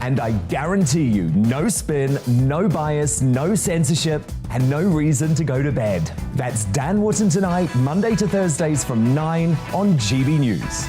And I guarantee you, no spin, no bias, no censorship, and no reason to go to bed. That's Dan Wootton Tonight, Monday to Thursdays from 9 on GB News.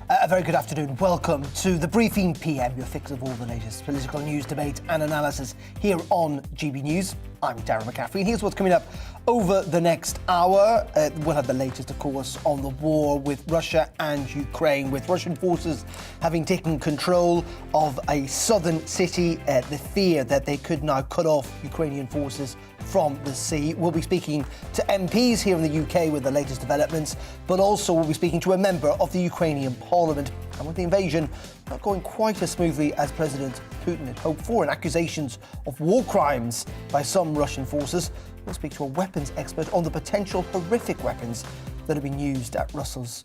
A very good afternoon. Welcome to the Briefing PM, your fix of all the latest political news, debate and analysis here on GB News. I'm Darren McCaffrey, and here's what's coming up over the next hour. We'll have the latest, of course, on the war with Russia and Ukraine, with Russian forces having taken control of a southern city. The fear that they could now cut off Ukrainian forces from the sea. We'll be speaking to MPs here in the UK with the latest developments, but also we'll be speaking to a member of the Ukrainian Parliament. And with the invasion not going quite as smoothly as President Putin had hoped for, and accusations of war crimes by some Russian forces, we'll speak to a weapons expert on the potential horrific weapons that have been used at Russia's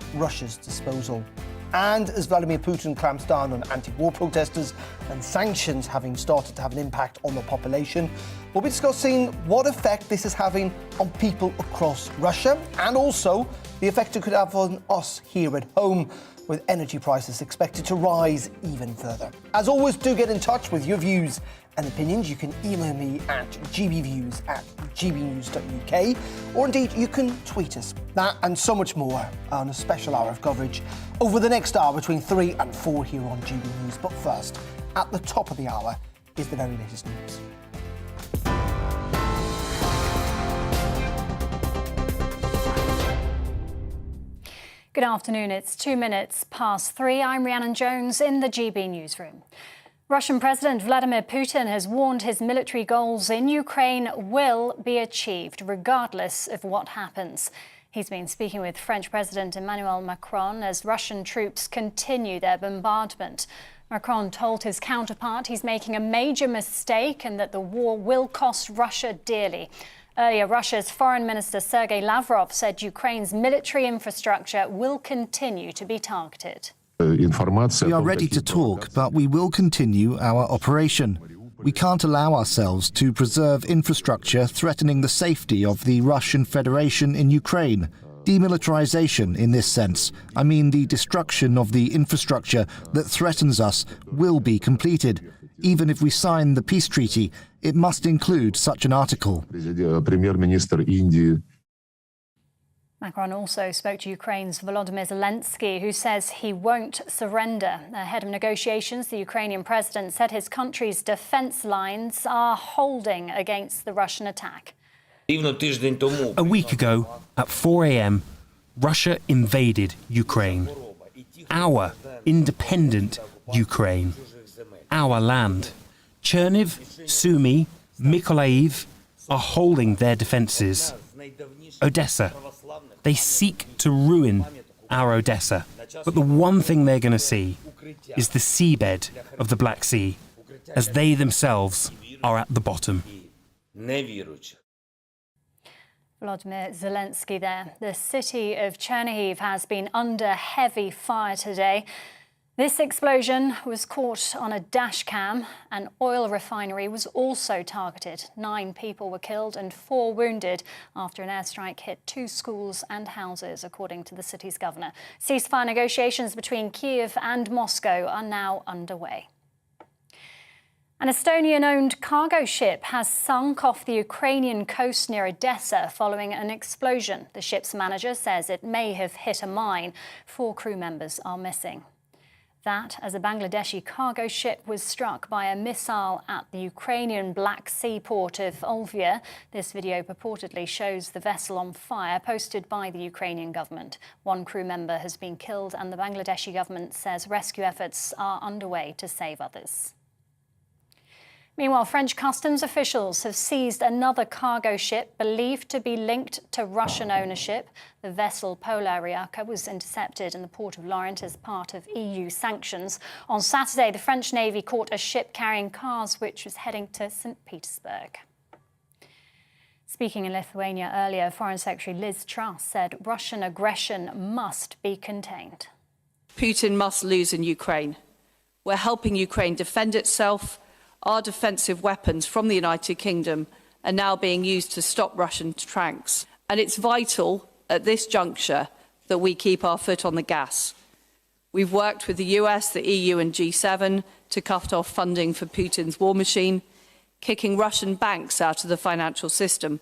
disposal. And as Vladimir Putin clamps down on anti-war protesters and sanctions having started to have an impact on the population, we'll be discussing what effect this is having on people across Russia, and also the effect it could have on us here at home, with energy prices expected to rise even further. As always, do get in touch with your views and opinions. You can email me at gbviews@gbnews.uk, or indeed you can tweet us. That and so much more on a special hour of coverage over the next hour between 3 and 4 here on GB News. But first, at the top of the hour is the very latest news. Good afternoon. It's 2 minutes past 3. I'm Rhiannon Jones in the GB newsroom. Russian President Vladimir Putin has warned his military goals in Ukraine will be achieved, regardless of what happens. He's been speaking with French President Emmanuel Macron as Russian troops continue their bombardment. Macron told his counterpart he's making a major mistake and that the war will cost Russia dearly. Earlier, Russia's Foreign Minister Sergei Lavrov said Ukraine's military infrastructure will continue to be targeted. We are ready to talk, but we will continue our operation. We can't allow ourselves to preserve infrastructure threatening the safety of the Russian Federation in Ukraine. Demilitarization in this sense, I mean the destruction of the infrastructure that threatens us, will be completed. Even if we sign the peace treaty, it must include such an article. Macron also spoke to Ukraine's Volodymyr Zelensky, who says he won't surrender. Ahead of negotiations, the Ukrainian president said his country's defence lines are holding against the Russian attack. A week ago, at 4 a.m., Russia invaded Ukraine. Our independent Ukraine. Our land. Cherniv, Sumy, Mykolaiv are holding their defences. Odessa. They seek to ruin our Odessa. But the one thing they're going to see is the seabed of the Black Sea, as they themselves are at the bottom. Volodymyr Zelensky there. The city of Chernihiv has been under heavy fire today. This explosion was caught on a dash cam. An oil refinery was also targeted. 9 people were killed and 4 wounded after an airstrike hit 2 schools and houses, according to the city's governor. Ceasefire negotiations between Kyiv and Moscow are now underway. An Estonian-owned cargo ship has sunk off the Ukrainian coast near Odessa following an explosion. The ship's manager says it may have hit a mine. 4 crew members are missing. That as a Bangladeshi cargo ship was struck by a missile at the Ukrainian Black Sea port of Olvia. This video purportedly shows the vessel on fire, posted by the Ukrainian government. 1 crew member has been killed and the Bangladeshi government says rescue efforts are underway to save others. Meanwhile, French customs officials have seized another cargo ship believed to be linked to Russian ownership. The vessel Polariaka was intercepted in the port of Lorient as part of EU sanctions. On Saturday, the French Navy caught a ship carrying cars which was heading to St. Petersburg. Speaking in Lithuania earlier, Foreign Secretary Liz Truss said Russian aggression must be contained. Putin must lose in Ukraine. We're helping Ukraine defend itself. Our defensive weapons from the United Kingdom are now being used to stop Russian tanks. And it's vital at this juncture that we keep our foot on the gas. We've worked with the US, the EU and G7 to cut off funding for Putin's war machine, kicking Russian banks out of the financial system.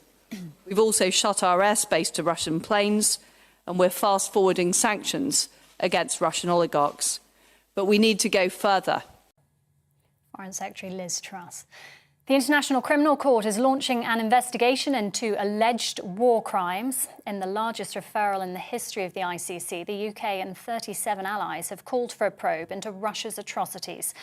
We've also shut our airspace to Russian planes, and we're fast-forwarding sanctions against Russian oligarchs. But we need to go further. Foreign Secretary Liz Truss. The International Criminal Court is launching an investigation into alleged war crimes. In the largest referral in the history of the ICC, the UK and 37 allies have called for a probe into Russia's atrocities.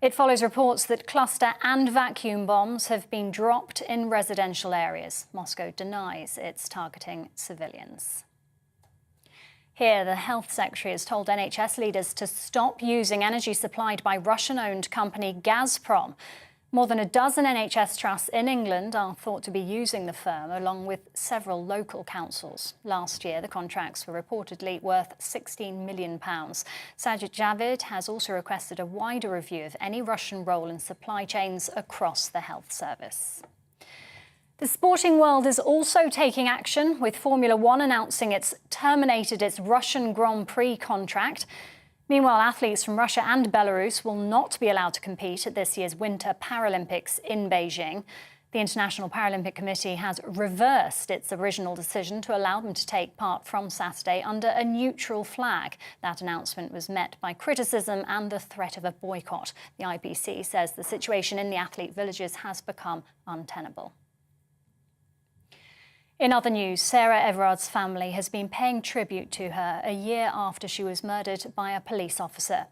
It follows reports that cluster and vacuum bombs have been dropped in residential areas. Moscow denies it's targeting civilians. Here, the Health Secretary has told NHS leaders to stop using energy supplied by Russian-owned company Gazprom. More than a dozen NHS trusts in England are thought to be using the firm, along with several local councils. Last year, the contracts were reportedly worth £16 million. Sajid Javid has also requested a wider review of any Russian role in supply chains across the health service. The sporting world is also taking action, with Formula One announcing it's terminated its Russian Grand Prix contract. Meanwhile, athletes from Russia and Belarus will not be allowed to compete at this year's Winter Paralympics in Beijing. The International Paralympic Committee has reversed its original decision to allow them to take part from Saturday under a neutral flag. That announcement was met by criticism and the threat of a boycott. The IPC says the situation in the athlete villages has become untenable. In other news, Sarah Everard's family has been paying tribute to her a year after she was murdered by a police officer.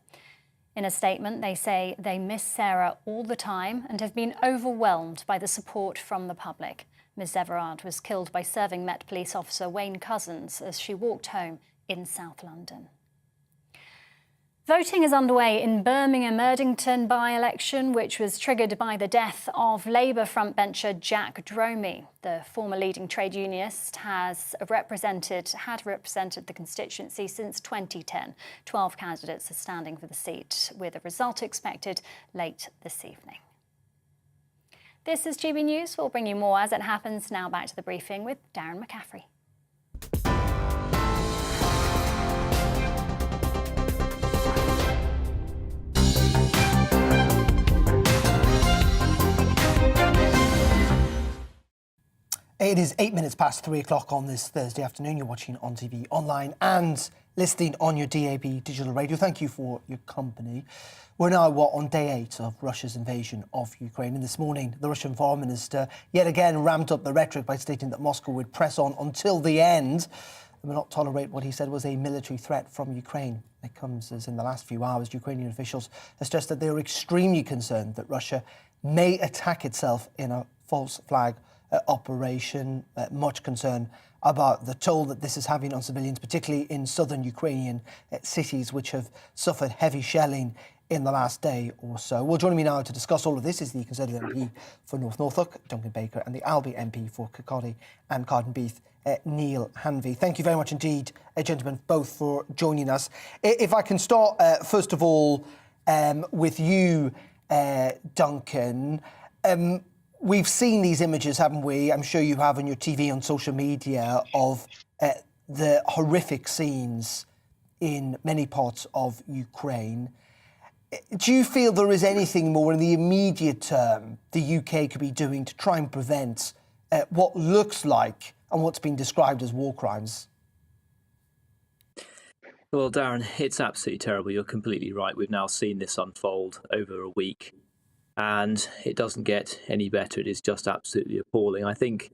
In a statement, they say they miss Sarah all the time and have been overwhelmed by the support from the public. Ms Everard was killed by serving Met Police officer Wayne Cousins as she walked home in South London. Voting is underway in Birmingham Erdington by-election, which was triggered by the death of Labour frontbencher Jack Dromey. The former leading trade unionist had represented the constituency since 2010. 12 candidates are standing for the seat, with a result expected late this evening. This is GB News. We'll bring you more as it happens. Now back to the briefing with Darren McCaffrey. It is 8 minutes past 3 o'clock on this Thursday afternoon. You're watching on TV, online and listening on your DAB digital radio. Thank you for your company. We're now, on day 8 of Russia's invasion of Ukraine. And this morning, the Russian foreign minister yet again ramped up the rhetoric by stating that Moscow would press on until the end and will not tolerate what he said was a military threat from Ukraine. It comes as in the last few hours, Ukrainian officials have stressed that they are extremely concerned that Russia may attack itself in a false flag operation. Much concern about the toll that this is having on civilians, particularly in southern Ukrainian cities, which have suffered heavy shelling in the last day or so. Well, joining me now to discuss all of this is the Conservative MP for North Norfolk, Duncan Baker, and the Albi MP for Kirkcaldy and Cardenbeath, Neil Hanvey. Thank you very much indeed, gentlemen, both for joining us. If I can start, first of all, with you, Duncan. We've seen these images, haven't we? I'm sure you have on your TV, on social media, of the horrific scenes in many parts of Ukraine. Do you feel there is anything more in the immediate term the UK could be doing to try and prevent what looks like and what's been described as war crimes? Well, Darren, it's absolutely terrible. You're completely right. We've now seen this unfold over a week. And it doesn't get any better. It is just absolutely appalling. I think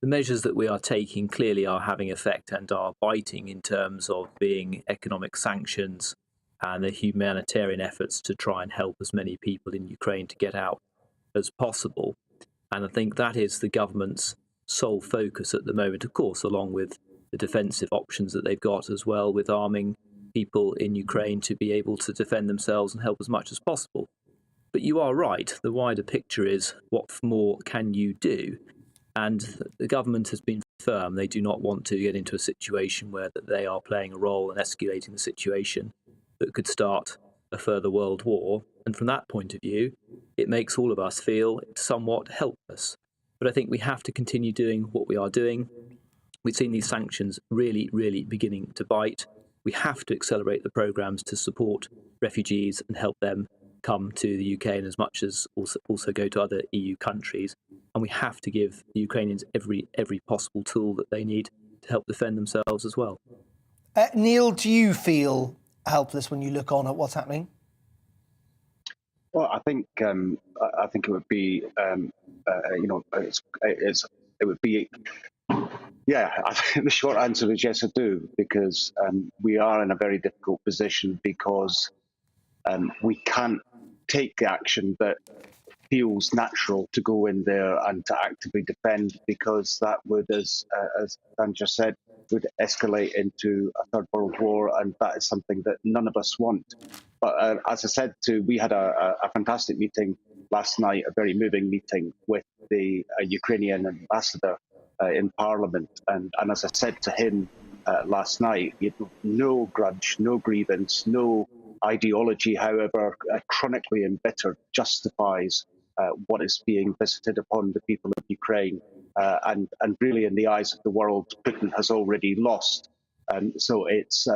the measures that we are taking clearly are having effect and are biting in terms of being economic sanctions and the humanitarian efforts to try and help as many people in Ukraine to get out as possible. And I think that is the government's sole focus at the moment, of course, along with the defensive options that they've got as well, with arming people in Ukraine to be able to defend themselves and help as much as possible. But you are right. The wider picture is, what more can you do? And the government has been firm. They do not want to get into a situation where that they are playing a role in escalating the situation that could start a further world war. And from that point of view, it makes all of us feel somewhat helpless. But I think we have to continue doing what we are doing. we've seen these sanctions really, really beginning to bite. We have to accelerate the programmes to support refugees and help them come to the UK, and as much as also go to other EU countries. And we have to give the Ukrainians every possible tool that they need to help defend themselves as well. Neil, do you feel helpless when you look on at what's happening? Well, I think it would be, it would be. Yeah, I think the short answer is yes, I do, because we are in a very difficult position because we can't take the action that feels natural to go in there and to actively defend, because that would, as Dan just said, would escalate into a third world war, and that is something that none of us want. But as I said, we had a fantastic meeting last night, a very moving meeting with the Ukrainian ambassador in Parliament, and as I said to him last night, no grudge, no grievance, no ideology, however chronically embittered, justifies what is being visited upon the people of Ukraine, and really in the eyes of the world, Putin has already lost. So it's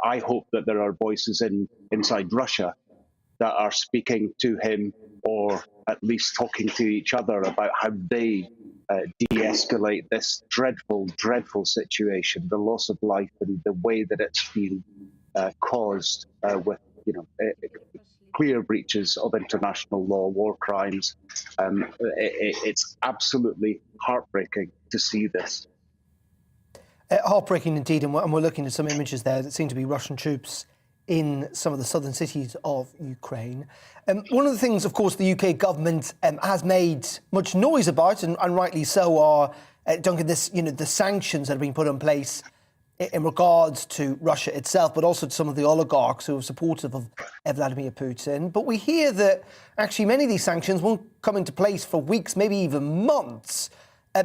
I hope that there are voices inside Russia that are speaking to him, or at least talking to each other about how they de-escalate this dreadful, dreadful situation, the loss of life and the way that it's been caused with, clear breaches of international law, war crimes. It's absolutely heartbreaking to see this. Heartbreaking indeed, and we're looking at some images there that seem to be Russian troops in some of the southern cities of Ukraine. One of the things, of course, the UK government has made much noise about, and rightly so, are, Duncan, the sanctions that have been put in place in regards to Russia itself, but also to some of the oligarchs who are supportive of Vladimir Putin. But we hear that actually many of these sanctions won't come into place for weeks, maybe even months,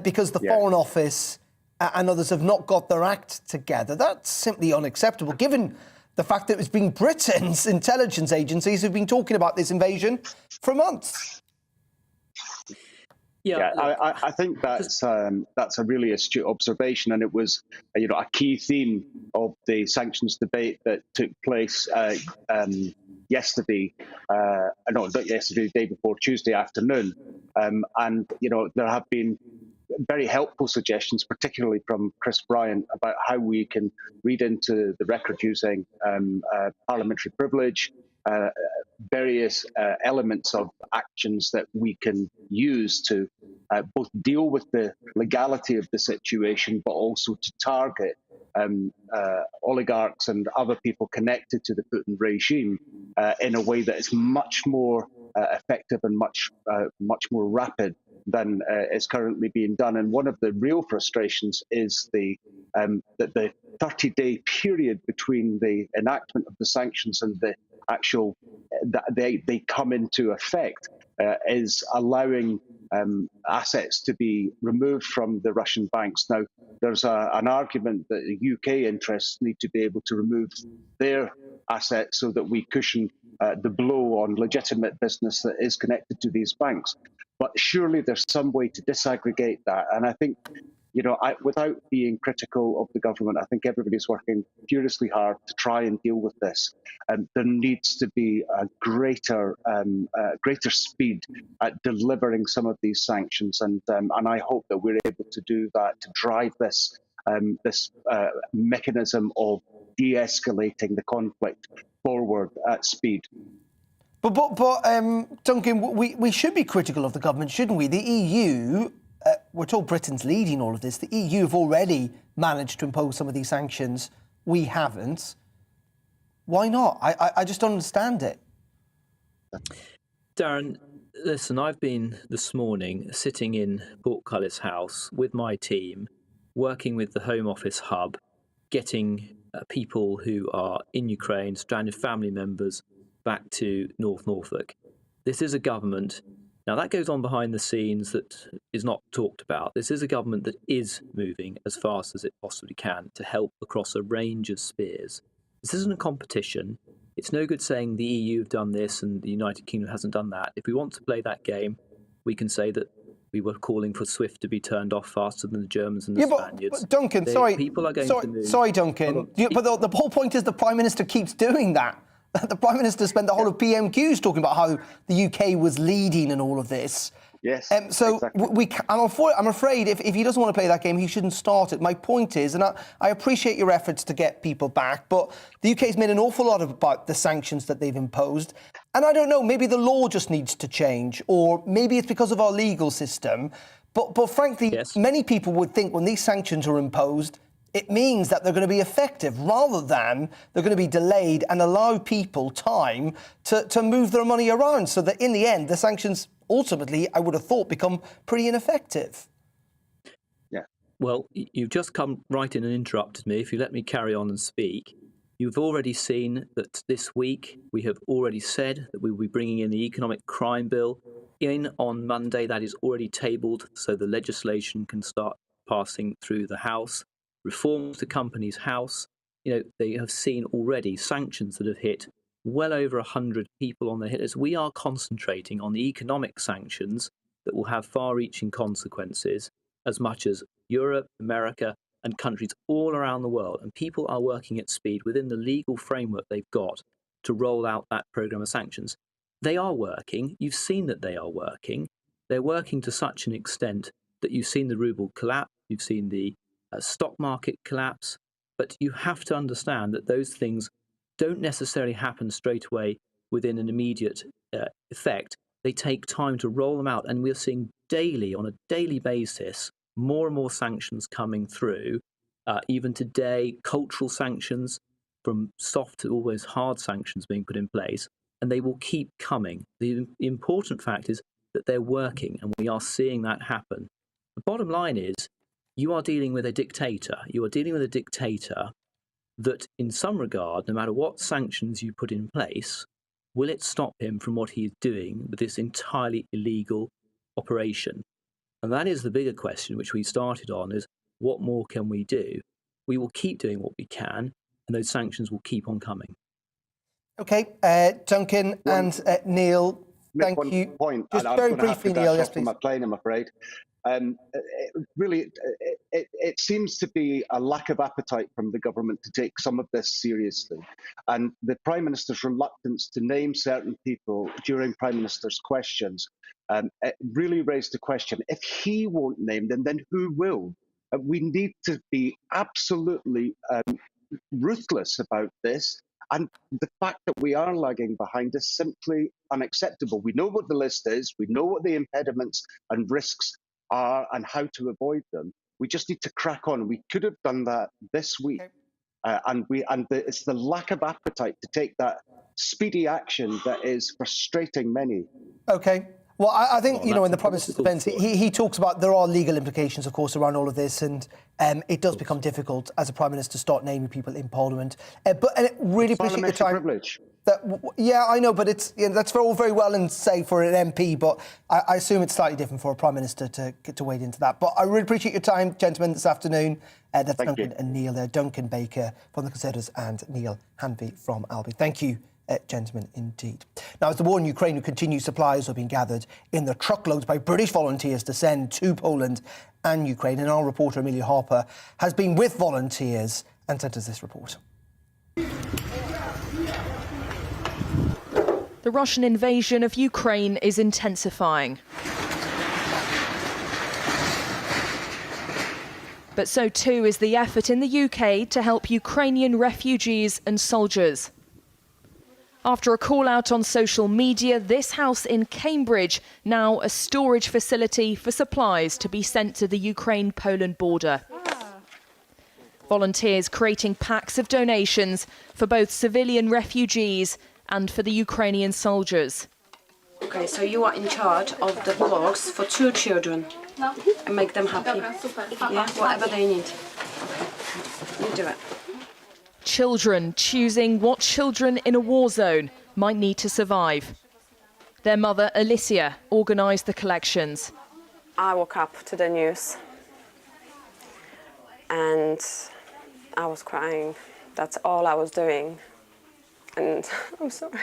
because the Foreign Office and others have not got their act together. That's simply unacceptable, given the fact that it's been Britain's intelligence agencies who've been talking about this invasion for months. Yeah, I think that's a really astute observation, and it was a key theme of the sanctions debate that took place yesterday. No, not yesterday, the day before, Tuesday afternoon, and there have been very helpful suggestions, particularly from Chris Bryant, about how we can read into the record using parliamentary privilege, various elements of actions that we can use to both deal with the legality of the situation, but also to target oligarchs and other people connected to the Putin regime in a way that is much more effective and much more rapid than is currently being done. And one of the real frustrations is that the 30-day period between the enactment of the sanctions and the actual they come into effect is allowing assets to be removed from the Russian banks. Now, there's an argument that the UK interests need to be able to remove their assets so that we cushion the blow on legitimate business that is connected to these banks. But surely there's some way to disaggregate that. And I think, without being critical of the government, I think everybody's working furiously hard to try and deal with this. And there needs to be a greater speed at delivering some of these sanctions. And I hope that we're able to do that, to drive this mechanism of de-escalating the conflict forward at speed. But Duncan, we should be critical of the government, shouldn't we? The EU, we're told Britain's leading all of this. The EU have already managed to impose some of these sanctions. We haven't. Why not? I just don't understand it. Darren, listen, I've been this morning sitting in Portcullis House with my team, working with the Home Office hub, getting people who are in Ukraine, stranded family members, back to North Norfolk. This is a government, now that goes on behind the scenes that is not talked about. This is a government that is moving as fast as it possibly can to help across a range of spheres. This isn't a competition. It's no good saying the EU have done this and the United Kingdom hasn't done that. If we want to play that game, we can say that We were calling for SWIFT to be turned off faster than the Germans and the Spaniards. But Duncan, sorry. People are going to move. Sorry, Duncan. But the whole point is the Prime Minister keeps doing that. The Prime Minister spent the whole of PMQs talking about how the UK was leading in all of this. Yes. So exactly. I'm afraid if he doesn't want to play that game, he shouldn't start it. My point is, and I appreciate your efforts to get people back, but the UK's made an awful lot about the sanctions that they've imposed. And I don't know, maybe the law just needs to change, or maybe it's because of our legal system. But frankly, yes, many people would think when these sanctions are imposed, it means that they're going to be effective rather than they're going to be delayed and allow people time to move their money around, so that in the end, the sanctions ultimately, I would have thought, become pretty ineffective. Yeah. Well, you've just come right in and interrupted me. If you let me carry on and speak, you've already seen that this week we have already said that we will be bringing in the economic crime bill in on Monday. That is already tabled, so the legislation can start passing through the House. Reforms to Companies House. They have seen already sanctions that have hit well over 100 people on the hit list. We are concentrating on the economic sanctions that will have far-reaching consequences, as much as Europe, America, and countries all around the world. And people are working at speed within the legal framework they've got to roll out that program of sanctions. They are working. You've seen that they are working. They're working to such an extent that you've seen the ruble collapse, you've seen the stock market collapse, but you have to understand that those things don't necessarily happen straight away within an immediate effect. They take time to roll them out, and we're seeing on a daily basis, more and more sanctions coming through. Even today, cultural sanctions, from soft to always hard sanctions being put in place, and they will keep coming. The important fact is that they're working, and we are seeing that happen. The bottom line is, you are dealing with a dictator. You are dealing with a dictator that, in some regard, no matter what sanctions you put in place, will it stop him from what he is doing with this entirely illegal operation? And that is the bigger question, which we started on, is what more can we do? We will keep doing what we can, and those sanctions will keep on coming. OK, Duncan and Neil, thank you. Point, just and very I'm briefly, have to Neil, dash yes, off please. my plane, I'm afraid. It seems to be a lack of appetite from the government to take some of this seriously. And the Prime Minister's reluctance to name certain people during Prime Minister's questions it really raised the question, if he won't name them, then who will? We need to be absolutely ruthless about this. And the fact that we are lagging behind is simply unacceptable. We know what the list is. We know what the impediments and risks are and how to avoid them. We just need to crack on. We could have done that this week. It's the lack of appetite to take that speedy action that is frustrating many. OK. Well, I think, in the Prime Minister's defence, he talks about there are legal implications, of course, around all of this, and it does become difficult as a Prime Minister to start naming people in Parliament. But really appreciate your time. Privilege. Yeah, I know, but it's that's all very well and say for an MP, but I assume it's slightly different for a Prime Minister to get to wade into that. But I really appreciate your time, gentlemen, this afternoon. That's Duncan and Neil there. Duncan Baker from the Conservatives and Neil Hanvey from Albi. Thank you, gentlemen, indeed. Now, as the war in Ukraine continues, supplies are being gathered in the truckloads by British volunteers to send to Poland and Ukraine. And our reporter, Amelia Harper, has been with volunteers and sent us this report. The Russian invasion of Ukraine is intensifying. But so too is the effort in the UK to help Ukrainian refugees and soldiers. After a call out on social media, this house in Cambridge, now a storage facility for supplies to be sent to the Ukraine-Poland border. Volunteers creating packs of donations for both civilian refugees and for the Ukrainian soldiers. Okay, so you are in charge of the box for 2 children and make them happy. Yeah, whatever they need. Okay, you do it. Children choosing what children in a war zone might need to survive. Their mother, Alicia, organised the collections. I woke up to the news and I was crying. That's all I was doing. And I'm sorry.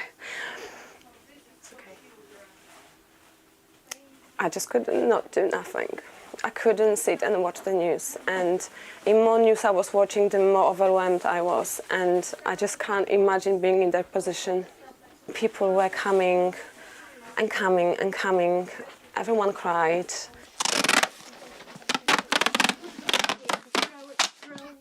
It's okay. I just could not do nothing. I couldn't sit and watch the news. And in more news I was watching, the more overwhelmed I was. And I just can't imagine being in their position. People were coming and coming and coming. Everyone cried.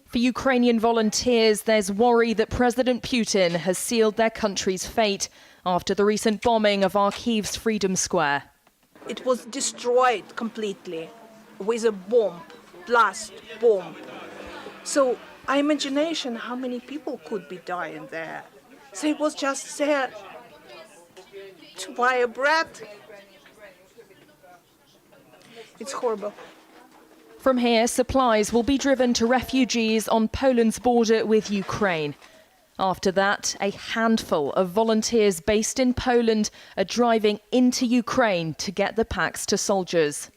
For Ukrainian volunteers, there's worry that President Putin has sealed their country's fate after the recent bombing of our Kyiv's Freedom Square. It was destroyed completely with a bomb, blast bomb. So our imagination how many people could be dying there. So it was just there to buy a bread. It's horrible. From here, supplies will be driven to refugees on Poland's border with Ukraine. After that, a handful of volunteers based in Poland are driving into Ukraine to get the packs to soldiers.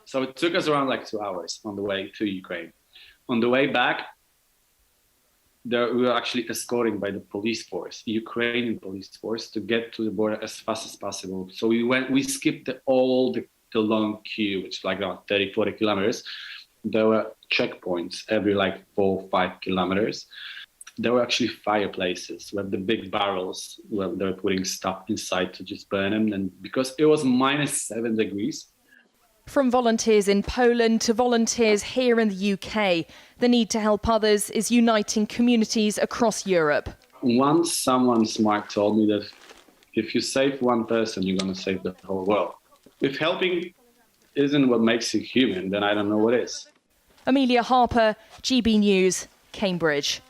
So it took us around 2 hours on the way to Ukraine. On the way back, we were actually escorted by the police force, Ukrainian police force, to get to the border as fast as possible. So we skipped all the long queue, which is around 30-40 kilometers. There were checkpoints every 4-5 kilometers. There were actually fireplaces with the big barrels where they were putting stuff inside to just burn them. And because it was -7 degrees. From volunteers in Poland to volunteers here in the UK, the need to help others is uniting communities across Europe. Once someone smart told me that if you save one person, you're going to save the whole world. If helping isn't what makes you human, then I don't know what is. Amelia Harper, GB News, Cambridge.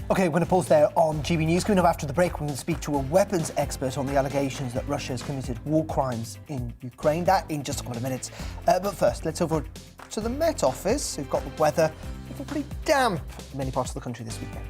OK, we're going to pause there on GB News. Coming up after the break, we're going to speak to a weapons expert on the allegations that Russia has committed war crimes in Ukraine. That in just a couple of minutes. But first, let's over to the Met Office. We've got the weather looking pretty damp in many parts of the country this weekend.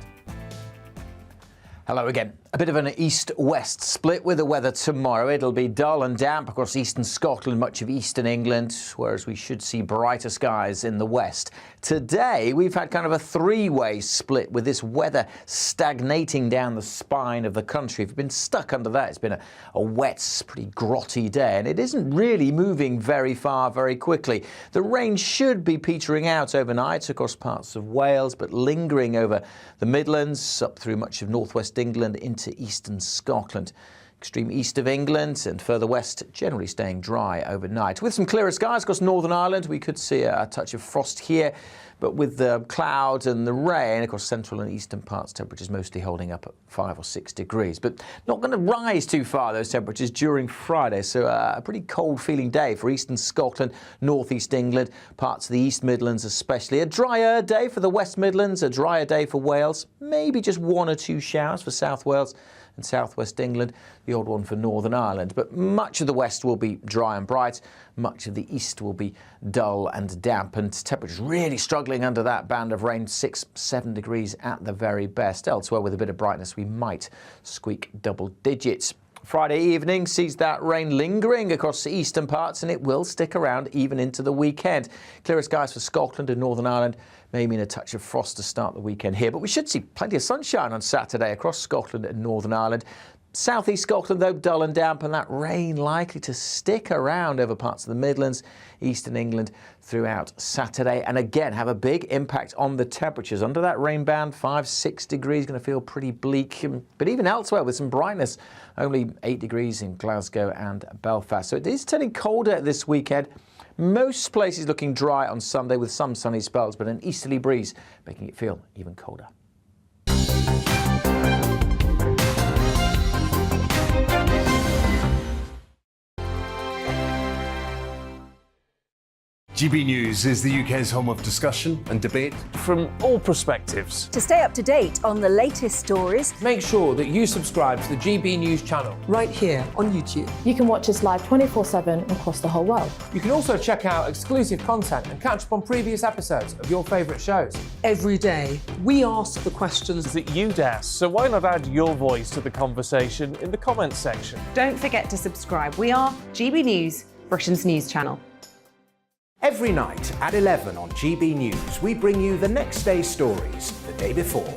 Hello again. A bit of an east-west split with the weather tomorrow. It'll be dull and damp across eastern Scotland, much of eastern England, whereas we should see brighter skies in the west. Today, we've had kind of a three-way split with this weather stagnating down the spine of the country. If you've been stuck under that, it's been a wet, pretty grotty day, and it isn't really moving very far very quickly. The rain should be petering out overnight across parts of Wales, but lingering over the Midlands, up through much of northwest England into eastern Scotland. Extreme east of England and further west generally staying dry overnight. With some clearer skies across Northern Ireland, we could see a touch of frost here, but with the clouds and the rain across central and eastern parts, temperatures mostly holding up at 5 or 6 degrees. But not going to rise too far, those temperatures, during Friday. So a pretty cold feeling day for eastern Scotland, northeast England, parts of the East Midlands especially. A drier day for the West Midlands, a drier day for Wales, maybe just 1 or 2 showers for South Wales and southwest England, the odd one for Northern Ireland. But much of the west will be dry and bright, much of the east will be dull and damp, and temperatures really struggling under that band of rain, 6-7 degrees at the very best. Elsewhere, with a bit of brightness, we might squeak double digits. Friday evening sees that rain lingering across the eastern parts, and it will stick around even into the weekend. Clearer skies for Scotland and Northern Ireland may mean a touch of frost to start the weekend here, but we should see plenty of sunshine on Saturday across Scotland and Northern Ireland. Southeast Scotland, though, dull and damp, and that rain likely to stick around over parts of the Midlands, eastern England throughout Saturday, and again have a big impact on the temperatures. Under that rain band, 5-6 degrees, going to feel pretty bleak, but even elsewhere with some brightness, only 8 degrees in Glasgow and Belfast. So it is turning colder this weekend. Most places looking dry on Sunday with some sunny spells, but an easterly breeze making it feel even colder. GB News is the UK's home of discussion and debate from all perspectives. To stay up to date on the latest stories, make sure that you subscribe to the GB News channel right here on YouTube. You can watch us live 24/7 across the whole world. You can also check out exclusive content and catch up on previous episodes of your favourite shows. Every day, we ask the questions that you'd ask, so why not add your voice to the conversation in the comments section? Don't forget to subscribe. We are GB News, Britain's news channel. Every night at 11 on GB News, we bring you the next day's stories the day before.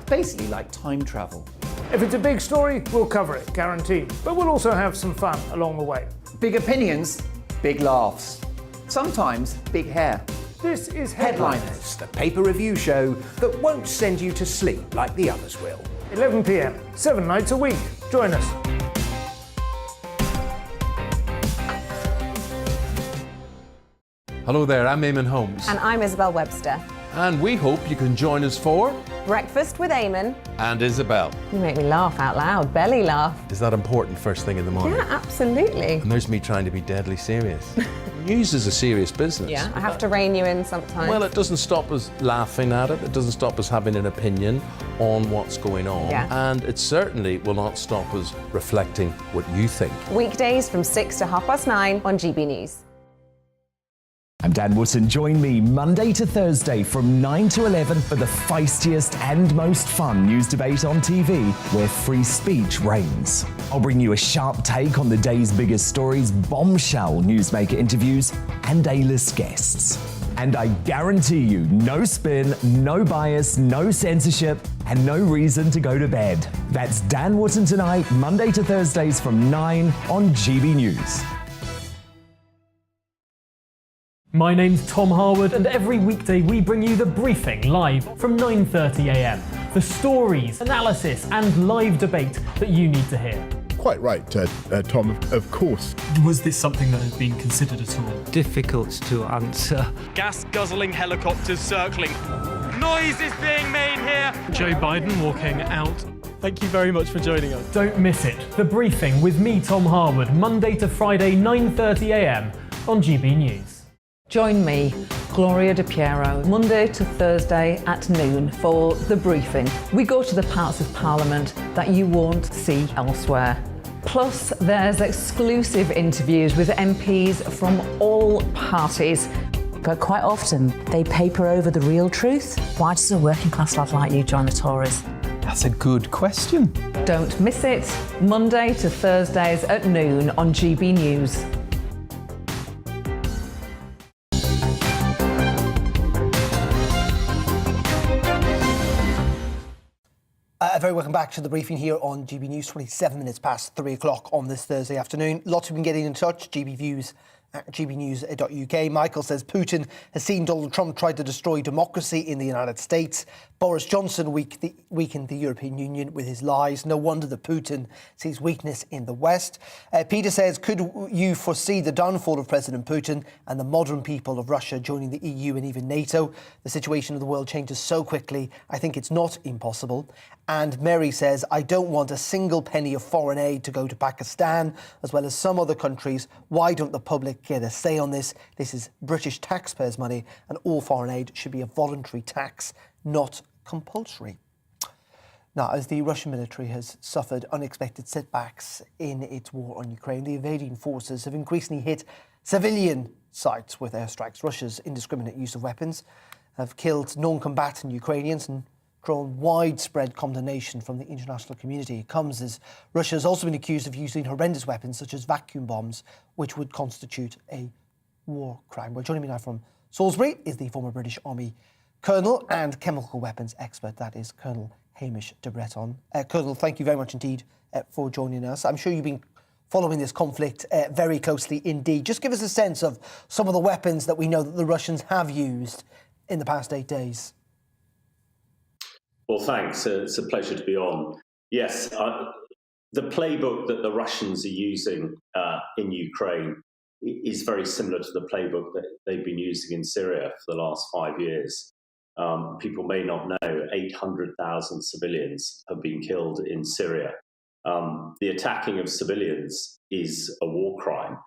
Basically like time travel. If it's a big story, we'll cover it, guaranteed. But we'll also have some fun along the way. Big opinions, big laughs. Sometimes big hair. This is Headliners, the paper review show that won't send you to sleep like the others will. 11 p.m, 7 nights a week. Join us. Hello there, I'm Eamon Holmes. And I'm Isabel Webster. And we hope you can join us for Breakfast with Eamon. And Isabel. You make me laugh out loud, belly laugh. Is that important first thing in the morning? Yeah, absolutely. And there's me trying to be deadly serious. News is a serious business. Yeah, I have to rein you in sometimes. Well, it doesn't stop us laughing at it. It doesn't stop us having an opinion on what's going on. Yeah. And it certainly will not stop us reflecting what you think. Weekdays from 6 to 9:30 on GB News. I'm Dan Wootton. Join me Monday to Thursday from 9 to 11 for the feistiest and most fun news debate on TV, where free speech reigns. I'll bring you a sharp take on the day's biggest stories, bombshell newsmaker interviews, and A-list guests. And I guarantee you, no spin, no bias, no censorship, and no reason to go to bed. That's Dan Wootton Tonight, Monday to Thursdays from 9 on GB News. My name's Tom Harwood, and every weekday we bring you The Briefing live from 9:30 a.m. The stories, analysis, and live debate that you need to hear. Quite right, Tom, of course. Was this something that had been considered at all? Difficult to answer. Gas-guzzling helicopters circling. Noise is being made here. Joe Biden walking out. Thank you very much for joining us. Don't miss it. The Briefing with me, Tom Harwood, Monday to Friday, 9:30 a.m. on GB News. Join me, Gloria De Piero, Monday to Thursday at noon for The Briefing. We go to the parts of Parliament that you won't see elsewhere. Plus, there's exclusive interviews with MPs from all parties. But quite often, they paper over the real truth. Why does a working class lad like you join the Tories? That's a good question. Don't miss it, Monday to Thursdays at noon on GB News. Very welcome back to The Briefing here on GB News, 27 minutes past 3 o'clock on this Thursday afternoon. Lots of you been getting in touch, gbviews at gbnews.uk. Michael says Putin has seen Donald Trump try to destroy democracy in the United States. Boris Johnson weakened the European Union with his lies. No wonder that Putin sees weakness in the West. Peter says, could you foresee the downfall of President Putin and the modern people of Russia joining the EU and even NATO? The situation of the world changes so quickly, I think it's not impossible. And Mary says, I don't want a single penny of foreign aid to go to Pakistan, as well as some other countries. Why don't the public get a say on this? This is British taxpayers' money, and all foreign aid should be a voluntary tax, not compulsory. Now, as the Russian military has suffered unexpected setbacks in its war on Ukraine, the invading forces have increasingly hit civilian sites with airstrikes. Russia's indiscriminate use of weapons have killed non-combatant Ukrainians and drawn widespread condemnation from the international community. It comes as Russia has also been accused of using horrendous weapons such as vacuum bombs, which would constitute a war crime. Well, joining me now from Salisbury is the former British Army Colonel and chemical weapons expert, that is Colonel Hamish de Breton. Colonel, thank you very much indeed for joining us. I'm sure you've been following this conflict very closely indeed. Just give us a sense of some of the weapons that we know that the Russians have used in the past 8 days. Well, thanks. It's a pleasure to be on. Yes, the playbook that the Russians are using in Ukraine is very similar to the playbook that they've been using in Syria for the last 5 years. People may not know 800,000 civilians have been killed in Syria. The attacking of civilians is a war crime.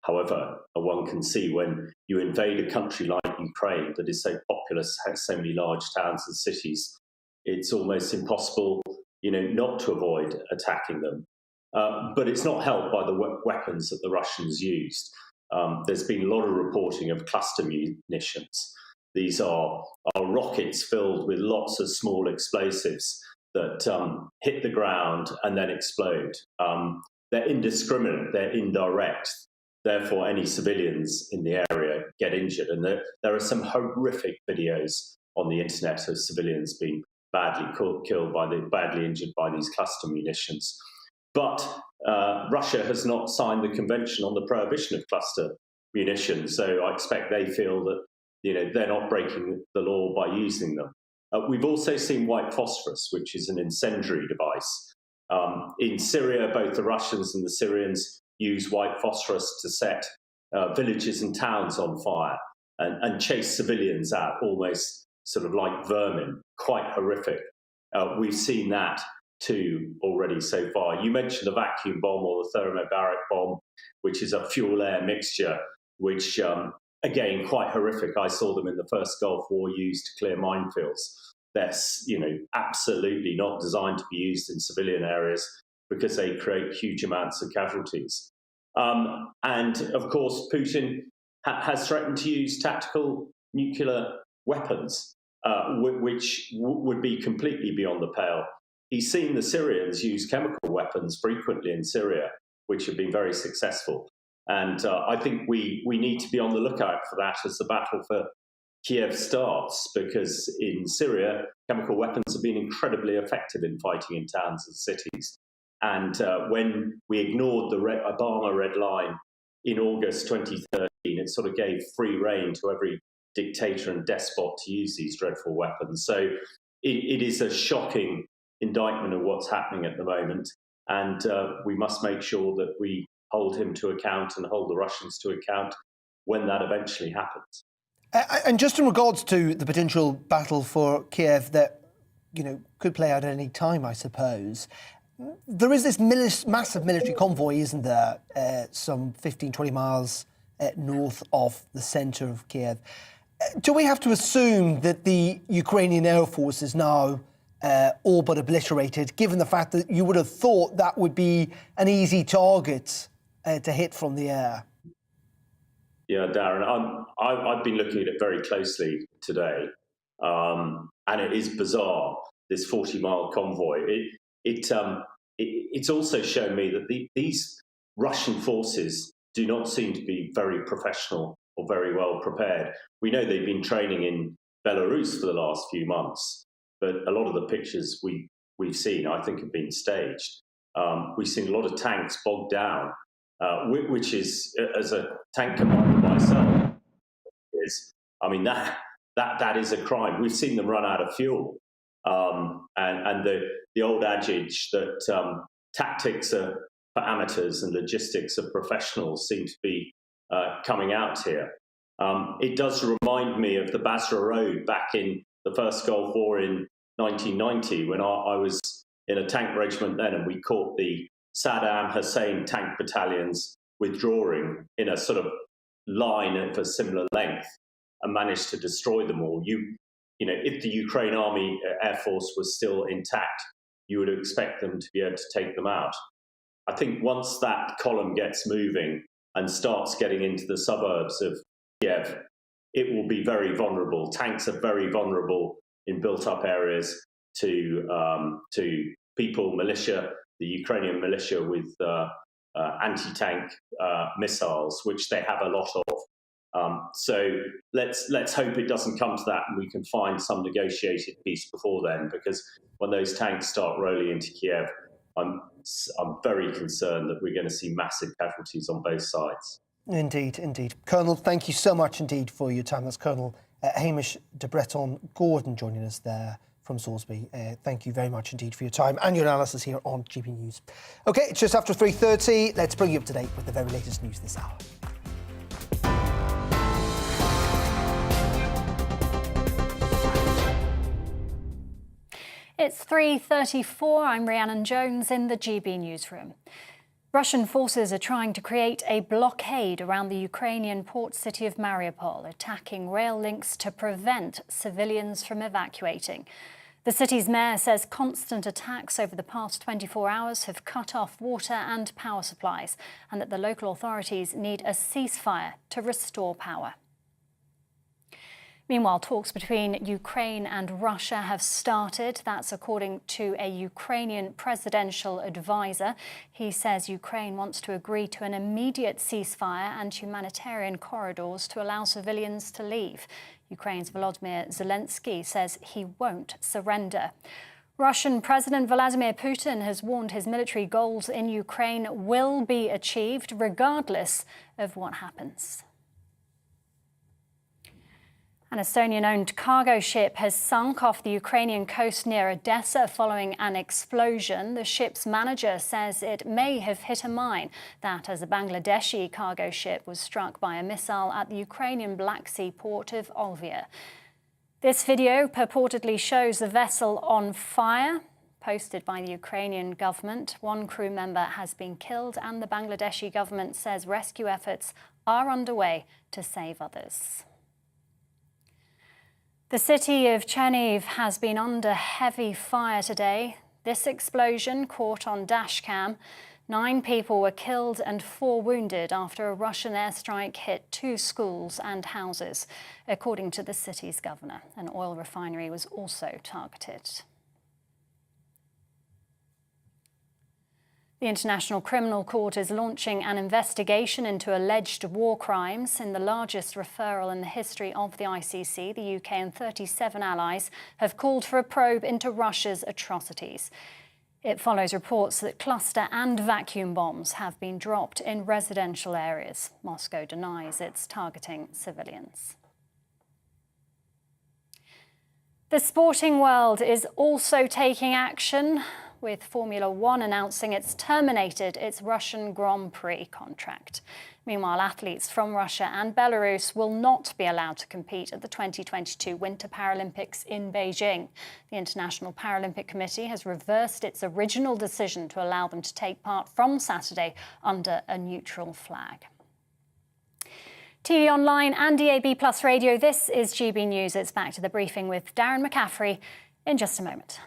However, one can see when you invade a country like Ukraine that is so populous, has so many large towns and cities, it's almost impossible, not to avoid attacking them. But it's not helped by the weapons that the Russians used. There's been a lot of reporting of cluster munitions. These are rockets filled with lots of small explosives that hit the ground and then explode. They're indiscriminate, they're indirect. Therefore, any civilians in the area get injured. And there are some horrific videos on the internet of civilians being badly injured by these cluster munitions. But Russia has not signed the convention on the prohibition of cluster munitions, so I expect they feel that they're not breaking the law by using them. We've also seen white phosphorus, which is an incendiary device. In Syria, both the Russians and the Syrians use white phosphorus to set villages and towns on fire and chase civilians out, almost sort of like vermin. Quite horrific. We've seen that too already so far. You mentioned the vacuum bomb or the thermobaric bomb, which is a fuel-air mixture, which again, quite horrific. I saw them in the first Gulf War used to clear minefields. They're absolutely not designed to be used in civilian areas because they create huge amounts of casualties. And of course, Putin has threatened to use tactical nuclear weapons, which would be completely beyond the pale. He's seen the Syrians use chemical weapons frequently in Syria, which have been very successful. And I think we need to be on the lookout for that as the battle for Kyiv starts, because in Syria, chemical weapons have been incredibly effective in fighting in towns and cities. And when we ignored the Obama red line in August 2013, it sort of gave free rein to every dictator and despot to use these dreadful weapons. So it is a shocking indictment of what's happening at the moment. And we must make sure that we hold him to account and hold the Russians to account when that eventually happens. And just in regards to the potential battle for Kyiv that, could play out at any time, I suppose, there is this massive military convoy, isn't there, some 15, 20 miles north of the centre of Kyiv. Do we have to assume that the Ukrainian Air Force is now all but obliterated, given the fact that you would have thought that would be an easy target to hit from the air? Yeah, Darren, I've been looking at it very closely today, and it is bizarre, this 40-mile convoy. It's also shown me that these Russian forces do not seem to be very professional or very well prepared. We know they've been training in Belarus for the last few months, but a lot of the pictures we've seen, I think, have been staged. We've seen a lot of tanks bogged down, which is, as a tank commander myself, that is a crime. We've seen them run out of fuel. And the old adage that tactics are for amateurs and logistics are professionals seem to be coming out here. It does remind me of the Basra Road back in the first Gulf War in 1990, when I was in a tank regiment then, and we caught the Saddam Hussein tank battalions withdrawing in a sort of line of a similar length and managed to destroy them all. If the Ukraine Army Air Force was still intact, you would expect them to be able to take them out. I think once that column gets moving and starts getting into the suburbs of Kyiv, it will be very vulnerable. Tanks are very vulnerable in built-up areas to people, militia, the Ukrainian militia with anti-tank missiles, which they have a lot of. So let's hope it doesn't come to that and we can find some negotiated peace before then, because when those tanks start rolling into Kyiv, I'm very concerned that we're going to see massive casualties on both sides. Indeed. Colonel, thank you so much indeed for your time. That's Colonel Hamish de Breton Gordon joining us there from Salisbury. Thank you very much indeed for your time and your analysis here on GB News. OK, it's just after 3:30. Let's bring you up to date with the very latest news this hour. It's 3:34. I'm Rhiannon Jones in the GB newsroom. Russian forces are trying to create a blockade around the Ukrainian port city of Mariupol, attacking rail links to prevent civilians from evacuating. The city's mayor says constant attacks over the past 24 hours have cut off water and power supplies, and that the local authorities need a ceasefire to restore power. Meanwhile, talks between Ukraine and Russia have started. That's according to a Ukrainian presidential advisor. He says Ukraine wants to agree to an immediate ceasefire and humanitarian corridors to allow civilians to leave. Ukraine's Volodymyr Zelensky says he won't surrender. Russian President Vladimir Putin has warned his military goals in Ukraine will be achieved regardless of what happens. An Estonian-owned cargo ship has sunk off the Ukrainian coast near Odessa following an explosion. The ship's manager says it may have hit a mine. That as a Bangladeshi cargo ship was struck by a missile at the Ukrainian Black Sea port of Olvia. This video purportedly shows the vessel on fire. Posted by the Ukrainian government, one crew member has been killed and the Bangladeshi government says rescue efforts are underway to save others. The city of Kyiv has been under heavy fire today. This explosion caught on dashcam. 9 people were killed and 4 wounded after a Russian airstrike hit 2 schools and houses, according to the city's governor. An oil refinery was also targeted. The International Criminal Court is launching an investigation into alleged war crimes. In the largest referral in the history of the ICC, the UK and 37 allies have called for a probe into Russia's atrocities. It follows reports that cluster and vacuum bombs have been dropped in residential areas. Moscow denies it's targeting civilians. The sporting world is also taking action, with Formula One announcing it's terminated its Russian Grand Prix contract. Meanwhile, athletes from Russia and Belarus will not be allowed to compete at the 2022 Winter Paralympics in Beijing. The International Paralympic Committee has reversed its original decision to allow them to take part from Saturday under a neutral flag. TV online and DAB+ radio, this is GB News. It's back to the briefing with Darren McCaffrey in just a moment.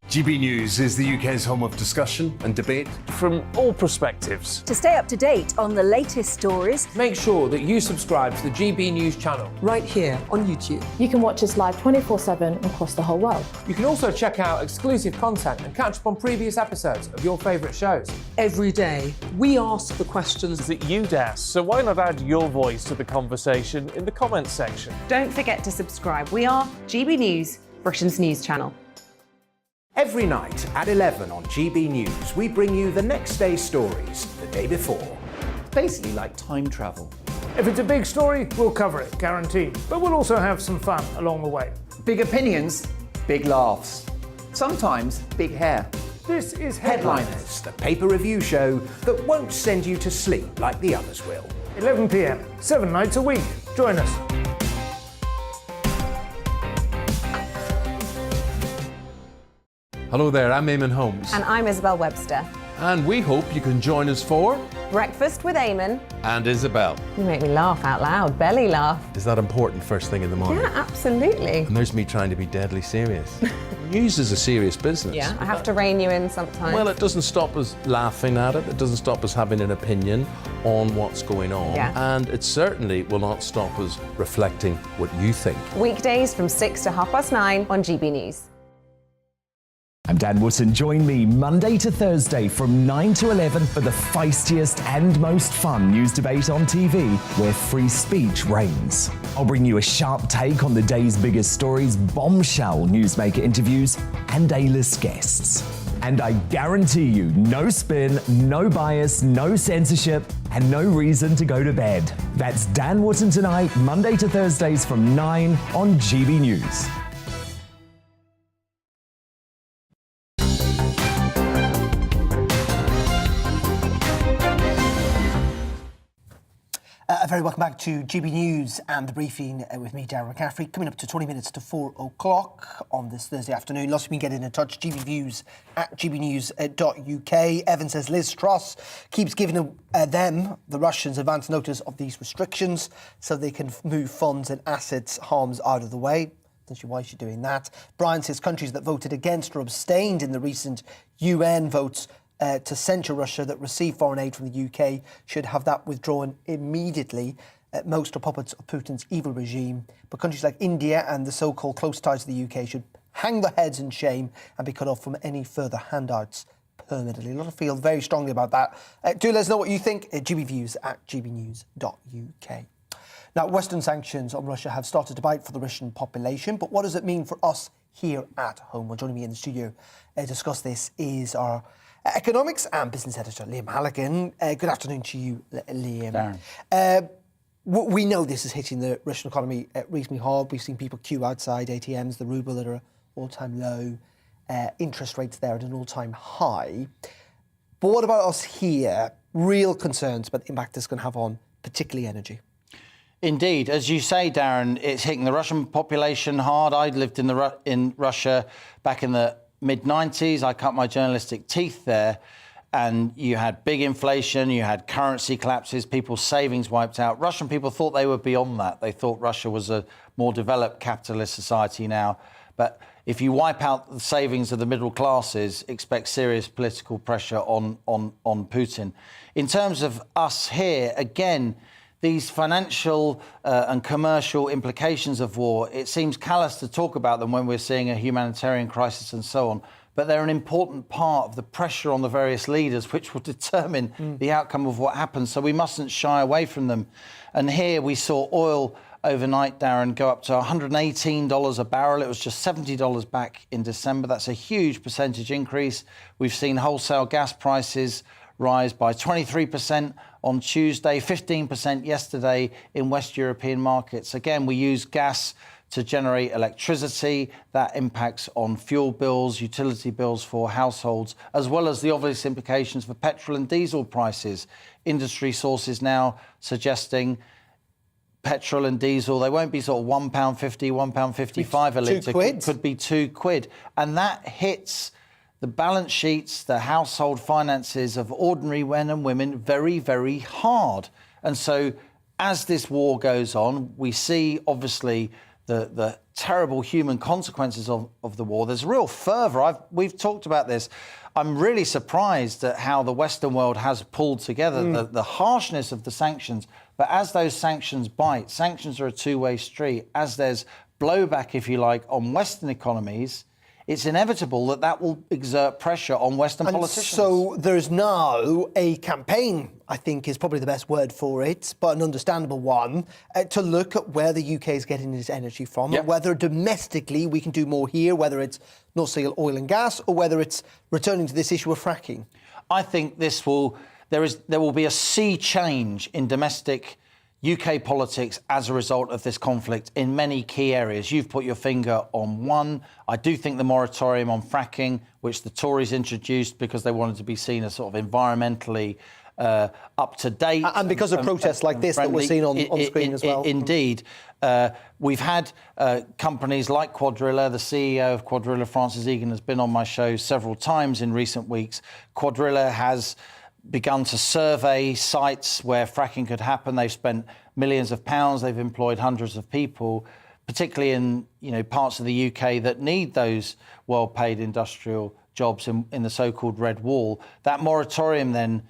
GB News is the UK's home of discussion and debate from all perspectives. To stay up to date on the latest stories, make sure that you subscribe to the GB News channel right here on YouTube. You can watch us live 24/7 across the whole world. You can also check out exclusive content and catch up on previous episodes of your favourite shows. Every day, we ask the questions that you'd ask, so why not add your voice to the conversation in the comments section? Don't forget to subscribe. We are GB News, Britain's news channel. Every night at 11 on GB News, we bring you the next day's stories the day before. It's basically like time travel. If it's a big story, we'll cover it, guaranteed. But we'll also have some fun along the way. Big opinions, big laughs. Sometimes big hair. This is Headliners, the paper review show that won't send you to sleep like the others will. 11 p.m, 7 nights a week. Join us. Hello there, I'm Eamon Holmes. And I'm Isabel Webster. And we hope you can join us for Breakfast with Eamon and Isabel. You make me laugh out loud, belly laugh. Is that important first thing in the morning? Yeah, absolutely. And there's me trying to be deadly serious. News is a serious business. Yeah, I have to rein you in sometimes. Well, it doesn't stop us laughing at it. It doesn't stop us having an opinion on what's going on. Yeah. And it certainly will not stop us reflecting what you think. Weekdays from 6 to 9:30 on GB News. I'm Dan Wootton. Join me Monday to Thursday from 9 to 11 for the feistiest and most fun news debate on TV, where free speech reigns. I'll bring you a sharp take on the day's biggest stories, bombshell newsmaker interviews, and A-list guests. And I guarantee you, no spin, no bias, no censorship, and no reason to go to bed. That's Dan Wootton tonight, Monday to Thursdays from 9 on GB News. Very welcome back to GB News and the briefing with me, Darren McCaffrey. Coming up to 20 minutes to 4 o'clock on this Thursday afternoon. Lots of you can get in touch. GBViews at gbnews.uk. Evan says Liz Truss keeps giving them, the Russians, advance notice of these restrictions so they can move funds and assets harms out of the way. Not sure why she's doing that. Brian says countries that voted against or abstained in the recent UN votes to censure Russia that receive foreign aid from the UK should have that withdrawn immediately. Most are puppets of Putin's evil regime. But countries like India and the so-called close ties to the UK should hang their heads in shame and be cut off from any further handouts permanently. A lot of feel very strongly about that. Do let us know what you think at gbviews@gbnews.uk. Now, Western sanctions on Russia have started to bite for the Russian population, but what does it mean for us here at home? Well, joining me in the studio to discuss this is our economics and business editor, Liam Halligan. Good afternoon to you, Liam. We know this is hitting the Russian economy reasonably hard. We've seen people queue outside ATMs, the ruble at an all-time low, interest rates there at an all-time high. But what about us here? Real concerns about the impact this can have on particularly energy. Indeed. As you say, Darren, it's hitting the Russian population hard. I lived in Russia back in the mid-90s. I cut my journalistic teeth there. And you had big inflation, you had currency collapses, people's savings wiped out. Russian people thought they were beyond that. They thought Russia was a more developed capitalist society now. But if you wipe out the savings of the middle classes, expect serious political pressure on Putin. In terms of us here, again, these financial and commercial implications of war, it seems callous to talk about them when we're seeing a humanitarian crisis and so on. But they're an important part of the pressure on the various leaders, which will determine the outcome of what happens. So we mustn't shy away from them. And here we saw oil overnight, Darren, go up to $118 a barrel. It was just $70 back in December. That's a huge percentage increase. We've seen wholesale gas prices rise by 23% on Tuesday, 15% yesterday in West European markets. Again, we use gas to generate electricity. That impacts on fuel bills, utility bills for households, as well as the obvious implications for petrol and diesel prices. Industry sources now suggesting petrol and diesel, they won't be sort of £1.50, £1.55 a litre. Could be £2. And that hits the balance sheets, the household finances of ordinary men and women very, very hard. And so as this war goes on, we see obviously the terrible human consequences of the war. There's real fervour. We've talked about this. I'm really surprised at how the Western world has pulled together the harshness of the sanctions. But as those sanctions bite, sanctions are a two-way street. As there's blowback, if you like, on Western economies, it's inevitable that will exert pressure on Western politicians. So there's now a campaign, I think is probably the best word for it, but an understandable one, to look at where the UK is getting its energy from, and whether domestically we can do more here, whether it's North Sea oil and gas, or whether it's returning to this issue of fracking. I think there will be a sea change in domestic UK politics as a result of this conflict in many key areas. You've put your finger on one. I do think the moratorium on fracking, which the Tories introduced because they wanted to be seen as sort of environmentally up to date. And because of protests like this that we're seeing on screen as well. Indeed. We've had companies like Quadrilla. The CEO of Quadrilla, Francis Egan, has been on my show several times in recent weeks. Quadrilla has begun to survey sites where fracking could happen. They've spent millions of pounds. They've employed hundreds of people, particularly in parts of the UK that need those well-paid industrial jobs in the so-called Red Wall. That moratorium then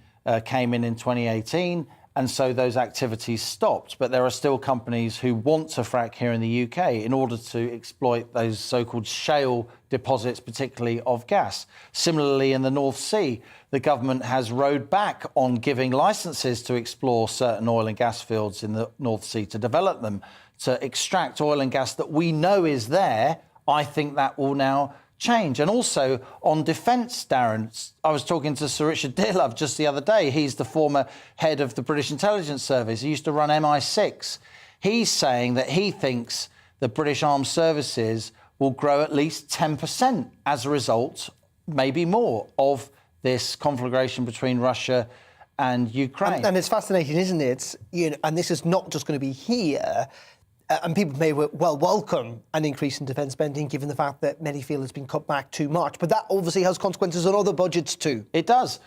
came in 2018, and so those activities stopped. But there are still companies who want to frack here in the UK in order to exploit those so-called shale deposits, particularly of gas. Similarly, in the North Sea, the government has rowed back on giving licences to explore certain oil and gas fields in the North Sea, to develop them, to extract oil and gas that we know is there. I think that will now change. And also on defence, Darren, I was talking to Sir Richard Dearlove just the other day. He's the former head of the British Intelligence Service. He used to run MI6. He's saying that he thinks the British Armed Services will grow at least 10% as a result, maybe more, of this conflagration between Russia and Ukraine. And it's fascinating, isn't it? And this is not just going to be here. And people may well welcome an increase in defence spending, given the fact that many feel it's been cut back too much. But that obviously has consequences on other budgets too. It does.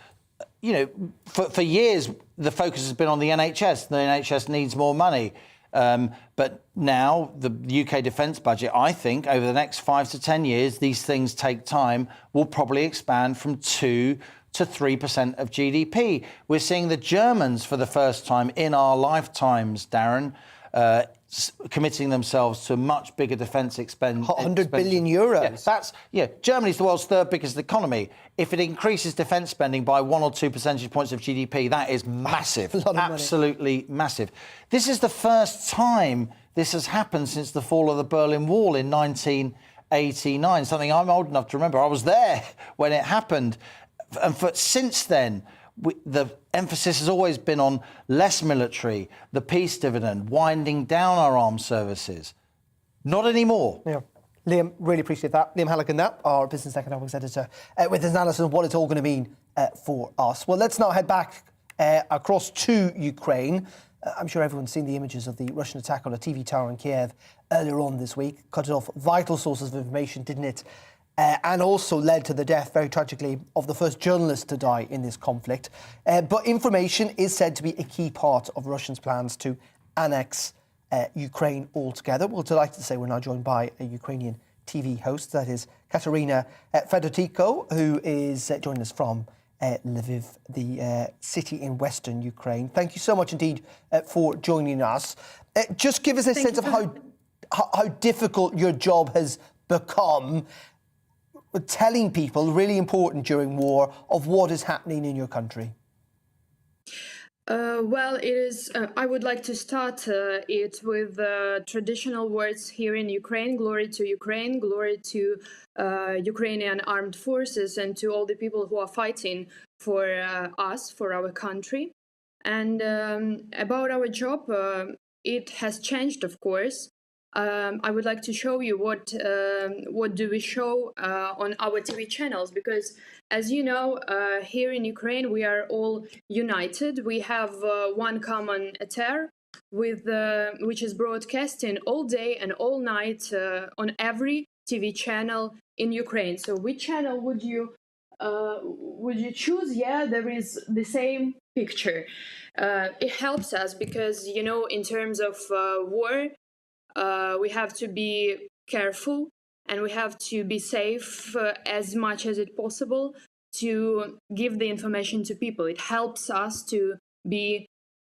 For years, the focus has been on the NHS. The NHS needs more money. But now the UK defence budget, I think, over the next 5 to 10 years, these things take time, will probably expand from 2 to 3% of GDP. We're seeing the Germans, for the first time in our lifetimes, Darren, committing themselves to a much bigger defence expenditure. 100 billion euros. Germany's the world's third biggest economy. If it increases defence spending by 1 or 2 percentage points of GDP, that is massive. Absolutely massive. This is the first time this has happened since the fall of the Berlin Wall in 1989, something I'm old enough to remember. I was there when it happened. And since then, the emphasis has always been on less military, the peace dividend, winding down our armed services. Not anymore. Yeah. Liam, really appreciate that. Liam Halligan, our business economics editor, with his analysis of what it's all going to mean for us. Well, let's now head back across to Ukraine. I'm sure everyone's seen the images of the Russian attack on a TV tower in Kyiv earlier on this week. Cut off vital sources of information, didn't it? And also led to the death, very tragically, of the first journalist to die in this conflict. But information is said to be a key part of Russia's plans to annex Ukraine altogether. We're delighted to say we're now joined by a Ukrainian TV host, that is Katerina Fedotiko, who is joining us from Lviv, the city in western Ukraine. Thank you so much indeed for joining us. Just give us a sense of how difficult your job has become, telling people, really important during war, of what is happening in your country. Well, it is. I would like to start it with traditional words here in Ukraine. Glory to Ukraine, glory to Ukrainian armed forces, and to all the people who are fighting for us, for our country. And about our job, it has changed, of course. I would like to show you what do we show on our TV channels, because as you know, here in Ukraine we are all united. We have one common ether with which is broadcasting all day and all night on every TV channel in Ukraine. So which channel would you choose? Yeah, there is the same picture. It helps us because, you know, in terms of war, we have to be careful and we have to be safe as much as it's possible to give the information to people. It helps us to be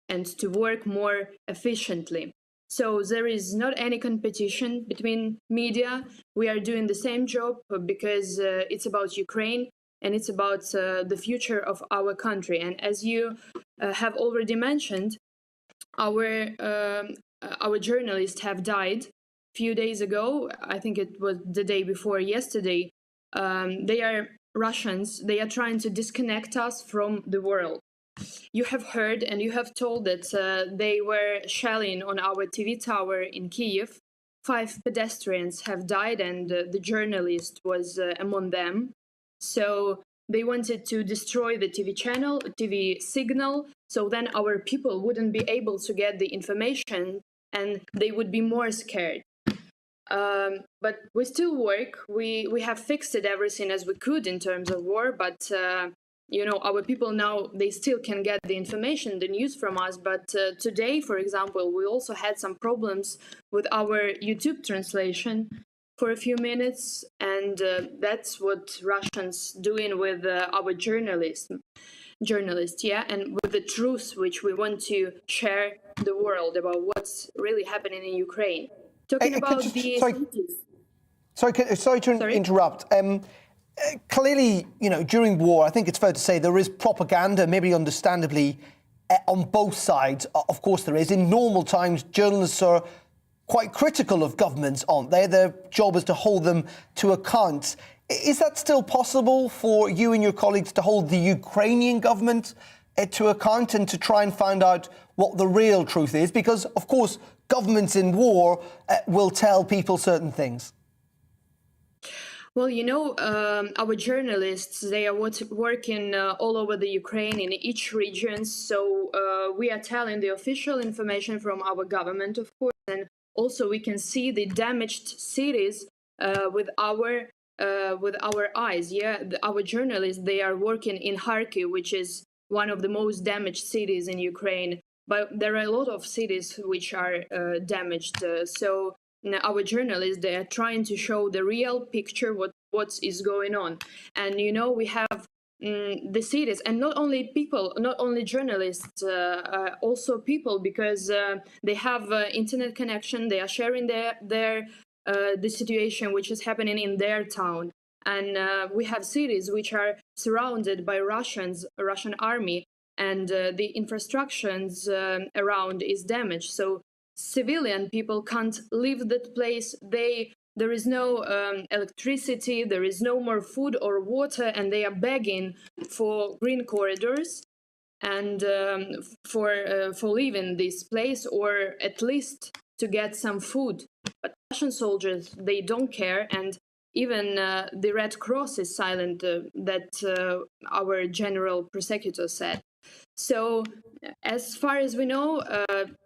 and to work more efficiently. So there is not any competition between media. We are doing the same job because it's about Ukraine and it's about the future of our country. And as you have already mentioned, our journalists have died a few days ago. I think it was the day before yesterday. They are Russians. They are trying to disconnect us from the world. You have heard and you have told that they were shelling on our TV tower in Kyiv. 5 pedestrians have died and the journalist was among them. So they wanted to destroy the TV channel, TV signal, so then our people wouldn't be able to get the information and they would be more scared. But we still work. We have fixed it everything as we could in terms of war, but you know, our people now, they still can get the information, the news from us. But today, for example, we also had some problems with our YouTube translation for a few minutes, and that's what Russians doing with our journalists, yeah, and with the truth which we want to share the world about what's really happening in Ukraine. Talking about Sorry to interrupt. Clearly, you know, during war, I think it's fair to say there is propaganda, maybe understandably, on both sides. Of course there is. In normal times, journalists are quite critical of governments, aren't they? Their job is to hold them to account. Is that still possible for you and your colleagues to hold the Ukrainian government to account and to try and find out what the real truth is? Because, of course, governments in war will tell people certain things. Well, you know, our journalists, they are working all over the Ukraine in each region. So we are telling the official information from our government, of course, and also we can see the damaged cities with our eyes. Yeah, our journalists, they are working in Kharkiv, which is one of the most damaged cities in Ukraine. But there are a lot of cities which are damaged. So our journalists, they are trying to show the real picture, what is going on. And, you know, we have the cities, and not only people, not only journalists, also people, because they have internet connection. They are sharing the situation which is happening in their town, and we have cities which are surrounded by Russian army, and the infrastructures around is damaged. So civilian people can't leave that place. There is no electricity, there is no more food or water, and they are begging for green corridors and for leaving this place, or at least to get some food. But Russian soldiers, they don't care, and even the Red Cross is silent, that our general prosecutor said. So as far as we know,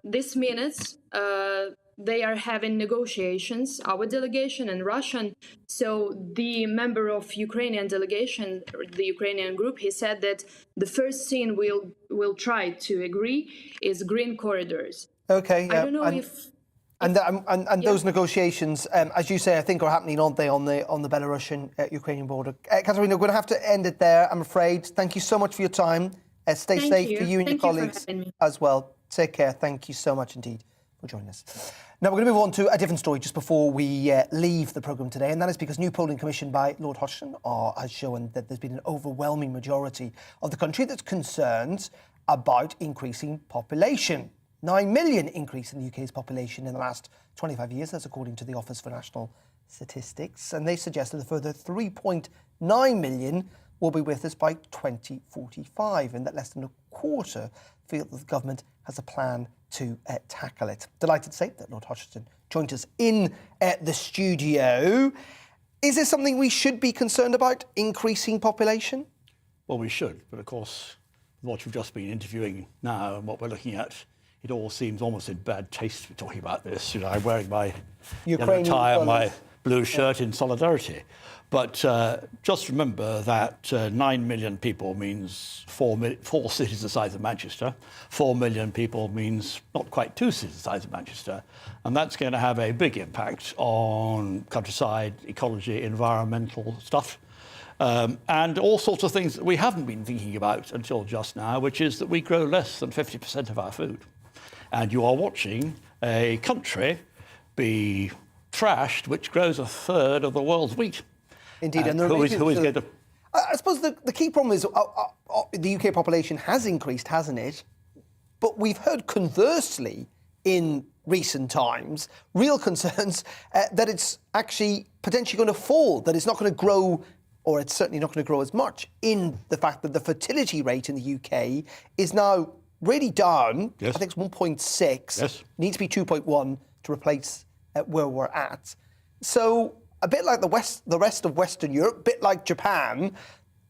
this minutes, they are having negotiations, our delegation and Russian. So the member of Ukrainian delegation, the Ukrainian group, he said that the first thing we'll try to agree is green corridors. Okay, yeah. I don't know if those negotiations, as you say, I think are happening, aren't they, on the Belarusian Ukrainian border? Katerina, we're going to have to end it there, I'm afraid. Thank you so much for your time. Stay safe to you and your colleagues as well. Take care. Thank you so much indeed for joining us. Now, we're going to move on to a different story just before we leave the programme today, and that is because new polling commissioned by Lord Hodgson has shown that there's been an overwhelming majority of the country that's concerned about increasing population. 9 million increase in the UK's population in the last 25 years, that's according to the Office for National Statistics, and they suggested a further 3.9 million will be with us by 2045, and that less than a quarter feel that the government has a plan to tackle it. Delighted to say that Lord Hodgson joined us in the studio. Is this something we should be concerned about, increasing population? Well, we should, but of course, what you've just been interviewing now and what we're looking at, it all seems almost in bad taste to be talking about this. You know, I'm wearing my yellow tie and my blue shirt in solidarity. But just remember that 9 million people means four cities the size of Manchester. 4 million people means not quite 2 cities the size of Manchester. And that's going to have a big impact on countryside, ecology, environmental stuff. And all sorts of things that we haven't been thinking about until just now, which is that we grow less than 50% of our food. And you are watching a country be trashed which grows a third of the world's wheat. Indeed, and who is going to... I suppose the key problem is the UK population has increased, hasn't it? But we've heard conversely in recent times real concerns that it's actually potentially going to fall, that it's not going to grow, or it's certainly not going to grow as much, in the fact that the fertility rate in the UK is now really down. Yes. I think it's 1.6. Yes. Needs to be 2.1 to replace where we're at. So a bit like the rest of Western Europe, a bit like Japan,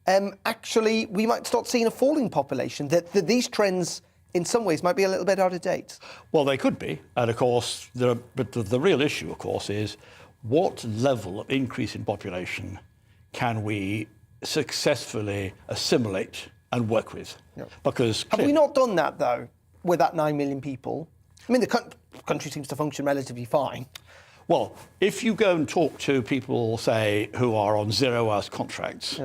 actually we might start seeing a falling population, that these trends in some ways might be a little bit out of date. Well, they could be. And of course, but the real issue, of course, is what level of increase in population can we successfully assimilate and work with? Yeah. Because have we not done that, though, with that 9 million people? I mean, the country seems to function relatively fine. Well, if you go and talk to people, say, who are on 0-hours contracts,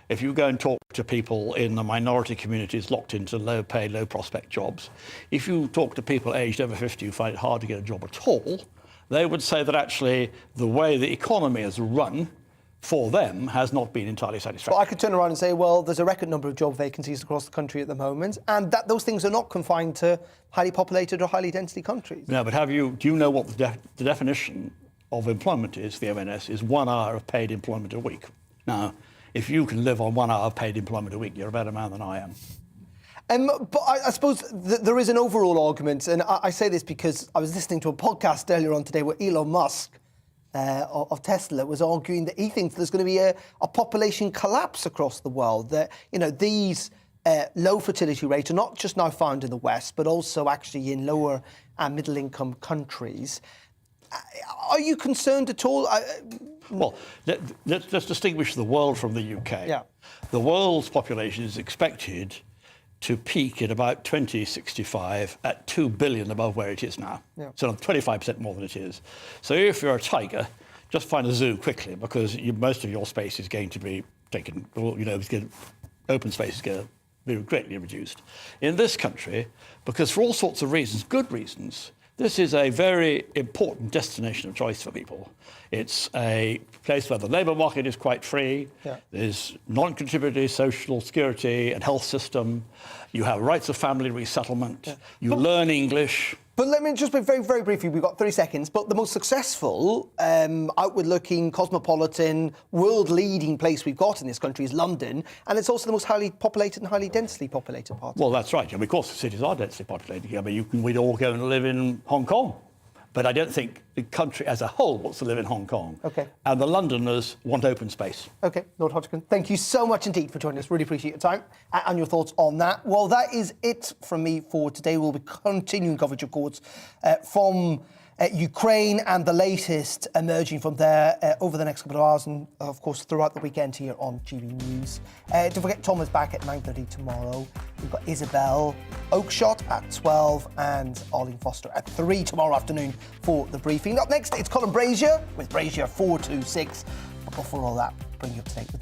if you go and talk to people in the minority communities locked into low-paid, low-prospect jobs, if you talk to people aged over 50 who find it hard to get a job at all, they would say that actually the way the economy is run for them has not been entirely satisfactory. But I could turn around and say, well, there's a record number of job vacancies across the country at the moment, and that those things are not confined to highly populated or highly density countries. No, but do you know what the definition of employment is, the ONS, is 1 hour of paid employment a week. Now, if you can live on 1 hour of paid employment a week, you're a better man than I am. But I suppose there is an overall argument, and I say this because I was listening to a podcast earlier on today where Elon Musk of Tesla was arguing that he thinks there's going to be a population collapse across the world, that, you know, these low fertility rates are not just now found in the West, but also actually in lower and middle income countries. Are you concerned at all? Well, let's distinguish the world from the UK. Yeah. The world's population is expected to peak at about 2065 at 2 billion above where it is now. Yeah. So 25% more than it is. So if you're a tiger, just find a zoo quickly, because most of your space is going to be taken, you know, open space is going to be greatly reduced. In this country, because for all sorts of reasons, good reasons, this is a very important destination of choice for people. It's a place where the labour market is quite free. Yeah. There's non-contributory social security and health system. You have rights of family resettlement. Yeah. You learn English. But let me just be very, very briefly, we've got 30 seconds, but the most successful, outward-looking, cosmopolitan, world-leading place we've got in this country is London, and it's also the most highly populated and highly densely populated part. Well, that's right. I mean, of course, the cities are densely populated. I mean, we'd all go and live in Hong Kong. But I don't think the country as a whole wants to live in Hong Kong. Okay. And the Londoners want open space. Okay, Lord Hodgkin, thank you so much indeed for joining us. Really appreciate your time and your thoughts on that. Well, that is it from me for today. We'll be continuing coverage, of course, from Ukraine and the latest emerging from there over the next couple of hours and, of course, throughout the weekend here on GB News. Don't forget, Tom is back at 9:30 tomorrow. We've got Isabel Oakeshott at 12 and Arlene Foster at 3 tomorrow afternoon for the briefing. Up next, it's Colin Brazier with Brazier 426. But before all that, bring you up to date with the